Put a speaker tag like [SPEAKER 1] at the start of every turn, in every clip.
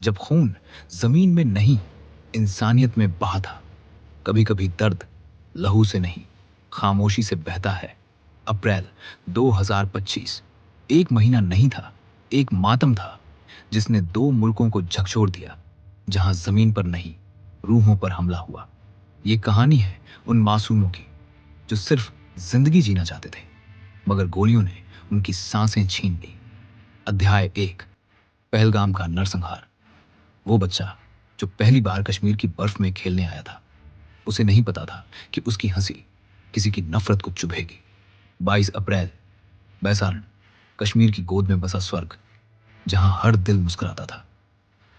[SPEAKER 1] जब खून जमीन में नहीं, इंसानियत में बहा था। कभी कभी दर्द लहू से नहीं, खामोशी से बहता है। अप्रैल 2025 एक महीना नहीं था, एक मातम था जिसने दो मुल्कों को झकझोर दिया। जहां जमीन पर नहीं, रूहों पर हमला हुआ। ये कहानी है उन मासूमों की जो सिर्फ जिंदगी जीना चाहते थे, मगर गोलियों ने उनकी सांसें छीन ली। अध्याय 1, पहलगाम का नरसंहार। वो बच्चा जो पहली बार कश्मीर की बर्फ में खेलने आया था, उसे नहीं पता था कि उसकी हंसी किसी की नफरत को चुभेगी। 22 अप्रैल, बैसारण, कश्मीर की गोद में बसा स्वर्ग, जहां हर दिल मुस्कुराता था।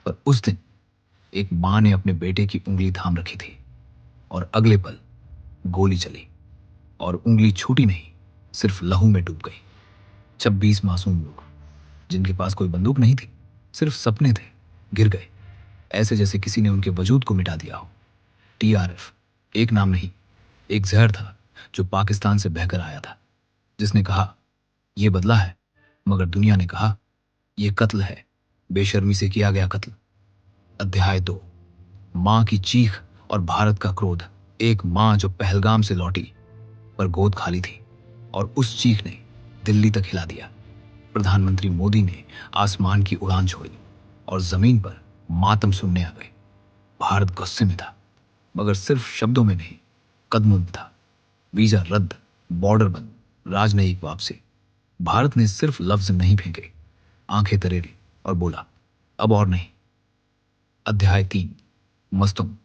[SPEAKER 1] पर उस दिन एक मां ने अपने बेटे की उंगली थाम रखी थी, और अगले पल गोली चली, और उंगली छूटी नहीं, सिर्फ लहू में डूब गई। 26 मासूम लोग, जिनके पास कोई बंदूक नहीं थी, सिर्फ सपने थे, गिर गए, ऐसे जैसे किसी ने उनके वजूद को मिटा दिया हो। टीआरएफ एक नाम नहीं, एक जहर था जो पाकिस्तान से बहकर आया था, जिसने कहा यह बदला है, मगर दुनिया ने कहा यह कत्ल है, बेशर्मी से किया गया कत्ल। अध्याय 2, मां की चीख और भारत का क्रोध। एक मां जो पहलगाम से लौटी, पर गोद खाली थी, और उस चीख ने दिल्ली तक हिला दिया। प्रधानमंत्री मोदी ने आसमान की उड़ान छोड़ी और जमीन पर मातम सुनने आ गए। भारत गुस्से में था, मगर सिर्फ शब्दों में नहीं, कदमों में था। वीजा रद्द, बॉर्डर बंद, राजनयिक वापसी। भारत ने सिर्फ लफ्ज नहीं फेंके, आंखें तरेरी और बोला अब और नहीं। अध्याय 3, मस्तुम,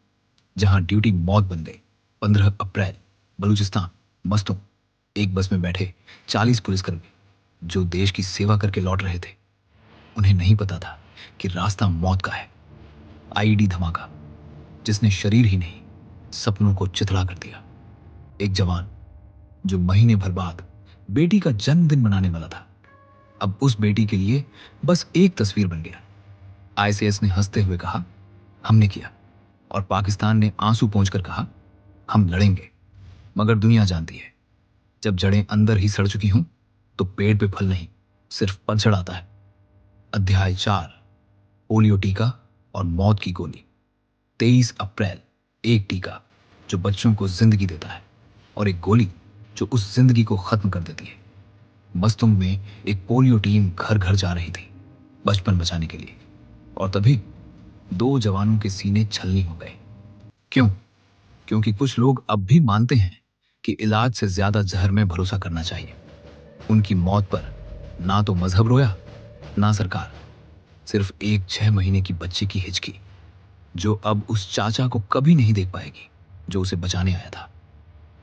[SPEAKER 1] जहां ड्यूटी मौत बन गई। 15 अप्रैल, बलूचिस्तान, मस्तुम। एक बस में बैठे 40 पुलिसकर्मी जो देश की सेवा करके लौट रहे थे। उन्हें नहीं पता था कि रास्ता मौत का है। आईईडी धमाका, जिसने शरीर ही नहीं, सपनों को चिथड़ा कर दिया। एक जवान जो महीने भर बाद बेटी का जन्मदिन मनाने वाला था, अब उस बेटी के लिए बस एक तस्वीर बन गया। आईसीएस ने हंसते हुए कहा हमने किया, और पाकिस्तान ने आंसू पोंछकर कहा हम लड़ेंगे। मगर दुनिया जानती है, जब जड़ें अंदर ही सड़ चुकी हों तो पेड़ पे फल नहीं, सिर्फ पतझड़ आता है। अध्याय 4, पोलियो टीका और मौत की गोली। 23 अप्रैल, एक टीका जो बच्चों को जिंदगी देता है, और एक गोली जो उस जिंदगी को खत्म कर देती है। मस्तुम में एक पोलियो टीम घर घर जा रही थी बचपन बचाने के लिए, और तभी दो जवानों के सीने छलनी हो गए। क्यों? क्योंकि कुछ लोग अब भी मानते हैं कि इलाज से ज्यादा जहर में भरोसा करना चाहिए। उनकी मौत पर ना तो मजहब रोया, ना सरकार, सिर्फ एक 6 महीने की बच्ची की हिचकी, जो अब उस चाचा को कभी नहीं देख पाएगी जो उसे बचाने आया था।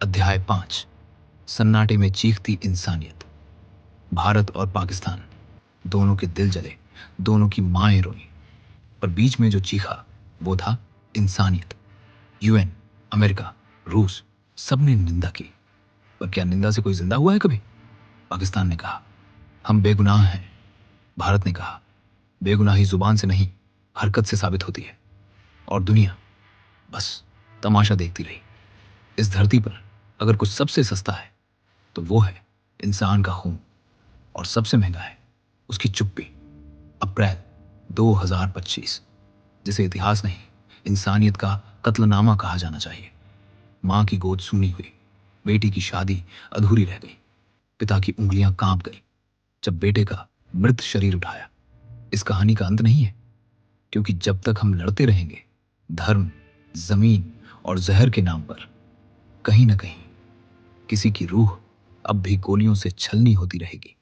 [SPEAKER 1] अध्याय 5, सन्नाटे में चीखती इंसानियत। भारत और पाकिस्तान दोनों के दिल जले, दोनों की माएं रोई, पर बीच में जो चीखा वो था इंसानियत। यूएन, अमेरिका, रूस, सबने निंदा की, पर क्या निंदा से कोई जिंदा हुआ है कभी? पाकिस्तान ने कहा हम बेगुनाह हैं। भारत ने कहा बेगुनाही जुबान से नहीं, हरकत से साबित होती है। और दुनिया बस तमाशा देखती रही। इस धरती पर अगर कुछ सबसे सस्ता है तो वो है इंसान का खून, और सबसे महंगा है उसकी चुप्पी। अप्रैल 2025, जिसे इतिहास नहीं, इंसानियत का कत्लनामा कहा जाना चाहिए। मां की गोद सूनी हुई, बेटी की शादी अधूरी रह गई, पिता की उंगलियां कांप गई जब बेटे का मृत शरीर उठाया। इस कहानी का अंत नहीं है, क्योंकि जब तक हम लड़ते रहेंगे, धर्म, जमीन और जहर के नाम पर, कहीं ना कहीं किसी की रूह अब भी गोलियों से छलनी होती रहेगी।